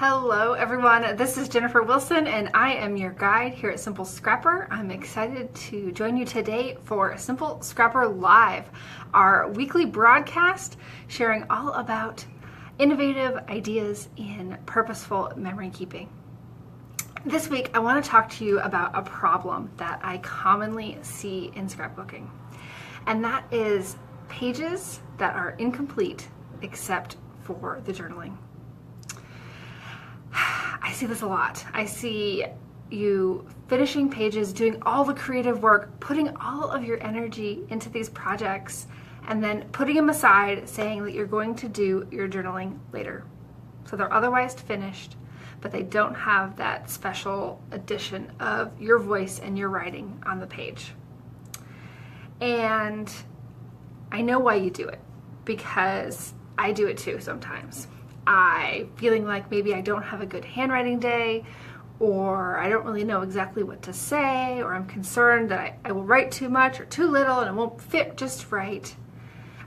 Hello everyone, this is Jennifer Wilson and I am your guide here at Simple Scrapper. I'm excited to join you today for Simple Scrapper Live, our weekly broadcast sharing all about innovative ideas in purposeful memory keeping. This week I want to talk to you about a problem that I commonly see in scrapbooking, and that is pages that are incomplete except for the journaling. I see this a lot. I see you finishing pages, doing all the creative work, putting all of your energy into these projects, and then putting them aside, saying that you're going to do your journaling later. So they're otherwise finished, but they don't have that special addition of your voice and your writing on the page. And I know why you do it, because I do it too sometimes. Feeling like maybe I don't have a good handwriting day, or I don't really know exactly what to say, or I'm concerned that I will write too much or too little and it won't fit just right.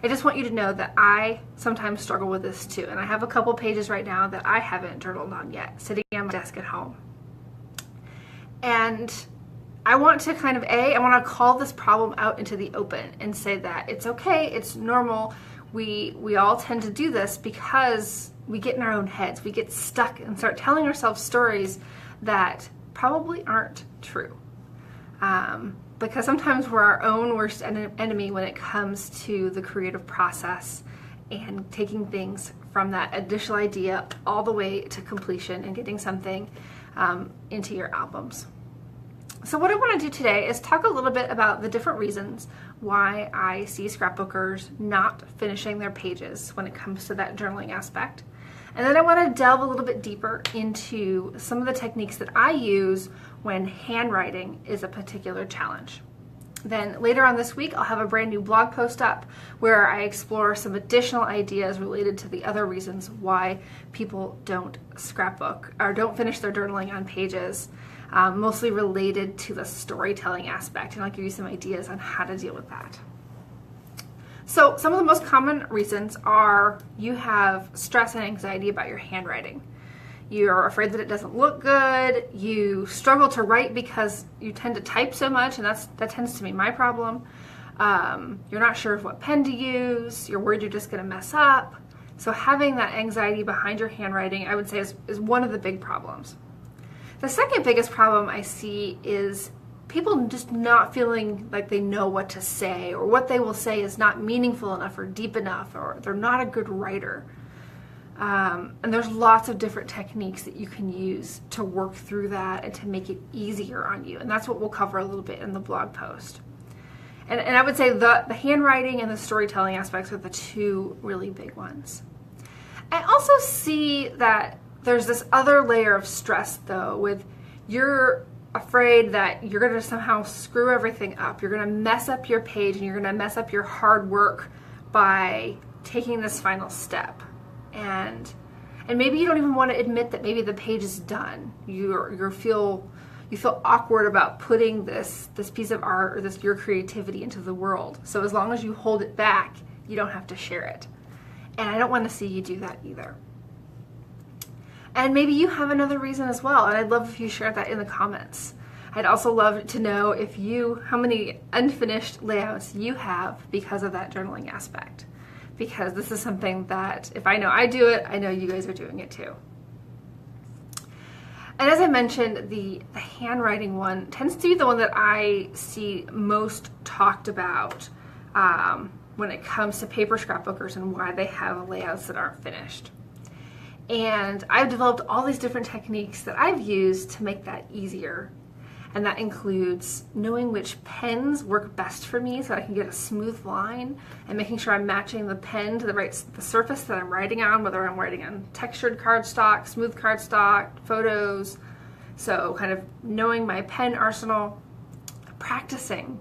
I just want you to know that I sometimes struggle with this too, and I have a couple pages right now that I haven't journaled on yet, sitting on my desk at home. And I want to I want to call this problem out into the open and say that it's okay, it's normal. We all tend to do this because we get in our own heads. We get stuck and start telling ourselves stories that probably aren't true. Because sometimes we're our own worst enemy when it comes to the creative process and taking things from that initial idea all the way to completion and getting something into your albums. So what I want to do today is talk a little bit about the different reasons why I see scrapbookers not finishing their pages when it comes to that journaling aspect. And then I want to delve a little bit deeper into some of the techniques that I use when handwriting is a particular challenge. Then later on this week, I'll have a brand new blog post up where I explore some additional ideas related to the other reasons why people don't scrapbook or don't finish their journaling on pages. Mostly related to the storytelling aspect, and I'll give you some ideas on how to deal with that. So some of the most common reasons are you have stress and anxiety about your handwriting. You're afraid that it doesn't look good. You struggle to write because you tend to type so much, and that tends to be my problem. You're not sure of what pen to use. You're worried you're just going to mess up. So having that anxiety behind your handwriting, I would say, is one of the big problems. The second biggest problem I see is people just not feeling like they know what to say, or what they will say is not meaningful enough or deep enough, or they're not a good writer. And there's lots of different techniques that you can use to work through that and to make it easier on you. And that's what we'll cover a little bit in the blog post. And I would say the handwriting and the storytelling aspects are the two really big ones. I also see that there's this other layer of stress though, with you're afraid that you're going to somehow screw everything up. You're going to mess up your page and you're going to mess up your hard work by taking this final step. And maybe you don't even want to admit that maybe the page is done. You feel awkward about putting this piece of art or your creativity into the world. So as long as you hold it back, you don't have to share it. And I don't want to see you do that either. And maybe you have another reason as well, and I'd love if you share that in the comments. I'd also love to know how many unfinished layouts you have because of that journaling aspect. Because this is something that, if I know I do it, I know you guys are doing it too. And as I mentioned, the handwriting one tends to be the one that I see most talked about when it comes to paper scrapbookers and why they have layouts that aren't finished. And I've developed all these different techniques that I've used to make that easier. And that includes knowing which pens work best for me so I can get a smooth line, and making sure I'm matching the pen to the surface that I'm writing on, whether I'm writing on textured cardstock, smooth cardstock, photos. So kind of knowing my pen arsenal, practicing.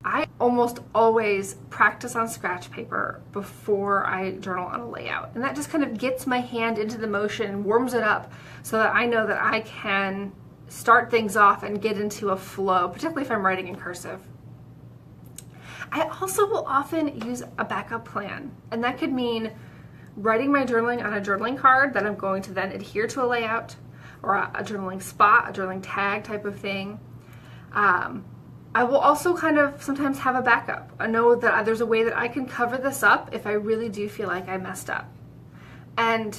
I almost always practice on scratch paper before I journal on a layout. And that just kind of gets my hand into the motion, warms it up, so that I know that I can start things off and get into a flow, particularly if I'm writing in cursive. I also will often use a backup plan, and that could mean writing my journaling on a journaling card that I'm going to then adhere to a layout, or a journaling spot, a journaling tag type of thing. I will also kind of sometimes have a backup. I know that there's a way that I can cover this up if I really do feel like I messed up. And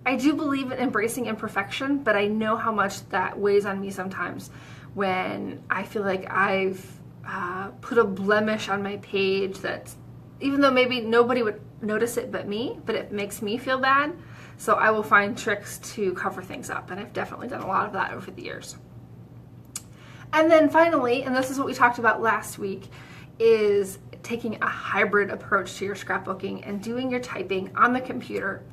I do believe in embracing imperfection, but I know how much that weighs on me sometimes when I feel like I've put a blemish on my page that, even though maybe nobody would notice it but me, but it makes me feel bad. So I will find tricks to cover things up, and I've definitely done a lot of that over the years. And then finally, and this is what we talked about last week, is taking a hybrid approach to your scrapbooking and doing your typing on the computer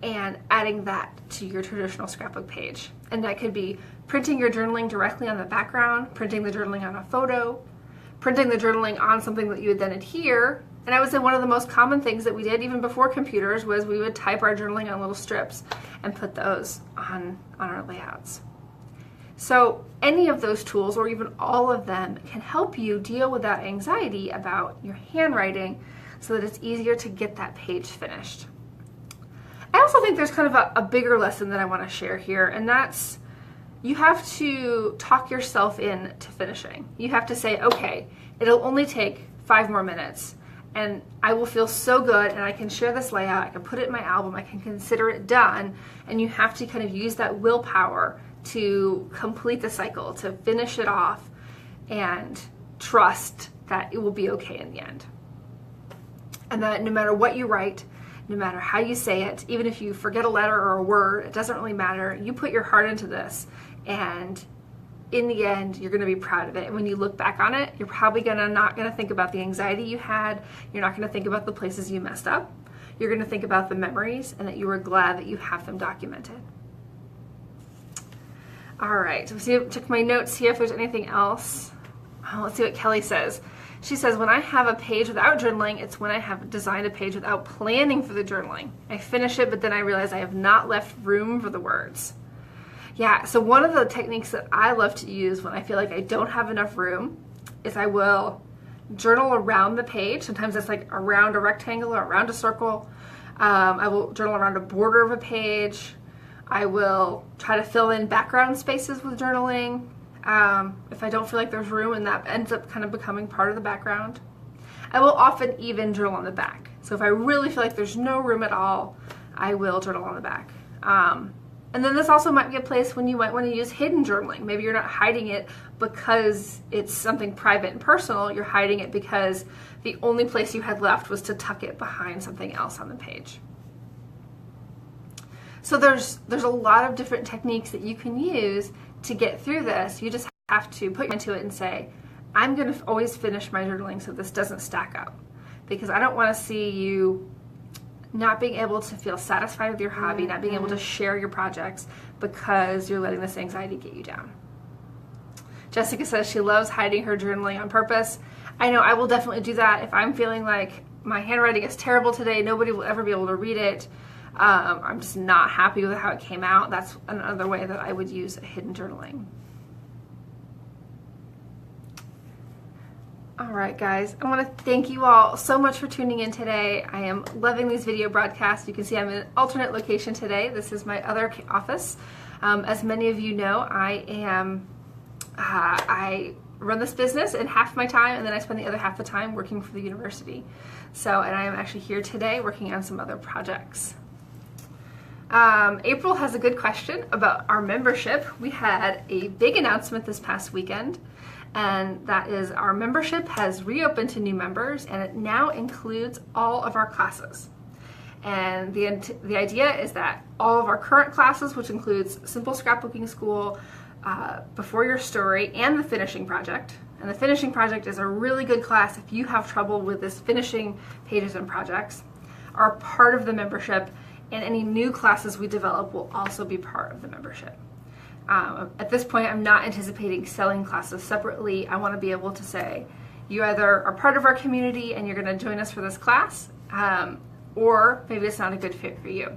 and adding that to your traditional scrapbook page. And that could be printing your journaling directly on the background, printing the journaling on a photo, printing the journaling on something that you would then adhere. And I would say one of the most common things that we did even before computers was we would type our journaling on little strips and put those on our layouts. So any of those tools, or even all of them, can help you deal with that anxiety about your handwriting so that it's easier to get that page finished. I also think there's kind of a bigger lesson that I want to share here, and that's you have to talk yourself into finishing. You have to say, okay, it'll only take 5 more minutes, and I will feel so good, and I can share this layout, I can put it in my album, I can consider it done, and you have to kind of use that willpower to complete the cycle, to finish it off, and trust that it will be okay in the end. And that no matter what you write, no matter how you say it, even if you forget a letter or a word, it doesn't really matter. You put your heart into this, and in the end, you're going to be proud of it. And when you look back on it, you're probably not going to think about the anxiety you had. You're not going to think about the places you messed up. You're going to think about the memories and that you were glad that you have them documented. All right, so check my notes here if there's anything else. Let's see what Kelly says. She says, when I have a page without journaling, it's when I have designed a page without planning for the journaling. I finish it, but then I realize I have not left room for the words. Yeah, so one of the techniques that I love to use when I feel like I don't have enough room is I will journal around the page. Sometimes it's like around a rectangle or around a circle. I will journal around a border of a page. I will try to fill in background spaces with journaling. If I don't feel like there's room, and that ends up kind of becoming part of the background. I will often even journal on the back. So if I really feel like there's no room at all, I will journal on the back. And then this also might be a place when you might want to use hidden journaling. Maybe you're not hiding it because it's something private and personal. You're hiding it because the only place you had left was to tuck it behind something else on the page. So there's a lot of different techniques that you can use to get through this. You just have to put into it and say, I'm going to always finish my journaling so this doesn't stack up, because I don't want to see you not being able to feel satisfied with your hobby, not being able to share your projects because you're letting this anxiety get you down. Jessica says she loves hiding her journaling on purpose. I know I will definitely do that. If I'm feeling like my handwriting is terrible today, nobody will ever be able to read it, I'm just not happy with how it came out, that's another way that I would use a hidden journaling. All right, guys, I want to thank you all so much for tuning in today. I am loving these video broadcasts. You can see I'm in an alternate location today. This is my other office. As many of you know, I run this business in half my time, and then I spend the other half the time working for the university. So, and I am actually here today working on some other projects. April has a good question about our membership. We had a big announcement this past weekend, and that is our membership has reopened to new members, and it now includes all of our classes. And the idea is that all of our current classes, which includes Simple Scrapbooking School, Before Your Story, and the Finishing Project. And the Finishing Project is a really good class if you have trouble with this finishing pages and projects, are part of the membership, and any new classes we develop will also be part of the membership. At this point, I'm not anticipating selling classes separately. I want to be able to say, you either are part of our community and you're going to join us for this class, or maybe it's not a good fit for you.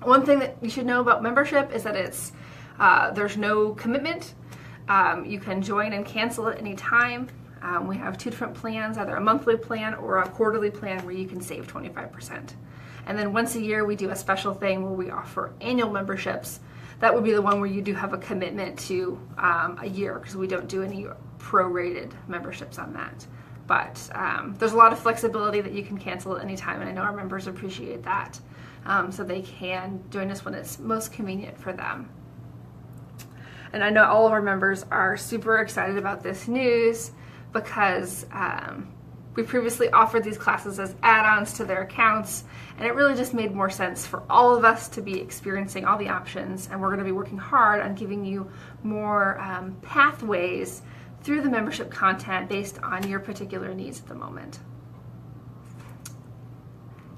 One thing that you should know about membership is that there's no commitment. You can join and cancel at any time. We have 2 different plans, either a monthly plan or a quarterly plan where you can save 25%. And then once a year, we do a special thing where we offer annual memberships. That would be the one where you do have a commitment to a year, because we don't do any prorated memberships on that. But there's a lot of flexibility that you can cancel at any time, and I know our members appreciate that. So they can join us when it's most convenient for them. And I know all of our members are super excited about this news, because we previously offered these classes as add-ons to their accounts, and it really just made more sense for all of us to be experiencing all the options, and we're going to be working hard on giving you more pathways through the membership content based on your particular needs at the moment.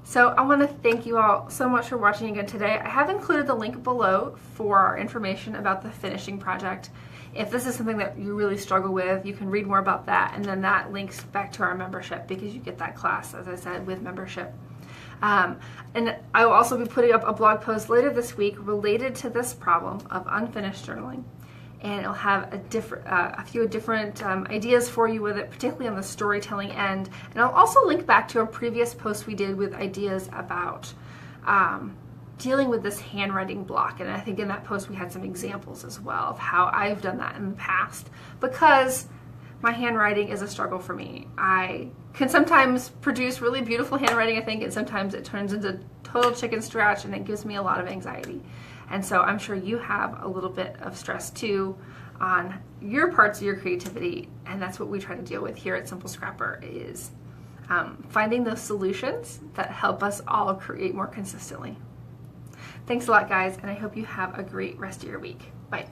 So I want to thank you all so much for watching again today. I have included the link below for our information about the finishing project. If this is something that you really struggle with, you can read more about that, and then that links back to our membership, because you get that class, as I said, with membership. And I will also be putting up a blog post later this week related to this problem of unfinished journaling. And it'll have a few different ideas for you with it, particularly on the storytelling end. And I'll also link back to a previous post we did with ideas about dealing with this handwriting block. And I think in that post we had some examples as well of how I've done that in the past, because my handwriting is a struggle for me. I can sometimes produce really beautiful handwriting, I think, and sometimes it turns into total chicken scratch, and it gives me a lot of anxiety. And so I'm sure you have a little bit of stress too on your parts of your creativity, and that's what we try to deal with here at Simple Scrapper, is finding those solutions that help us all create more consistently. Thanks a lot, guys, and I hope you have a great rest of your week. Bye.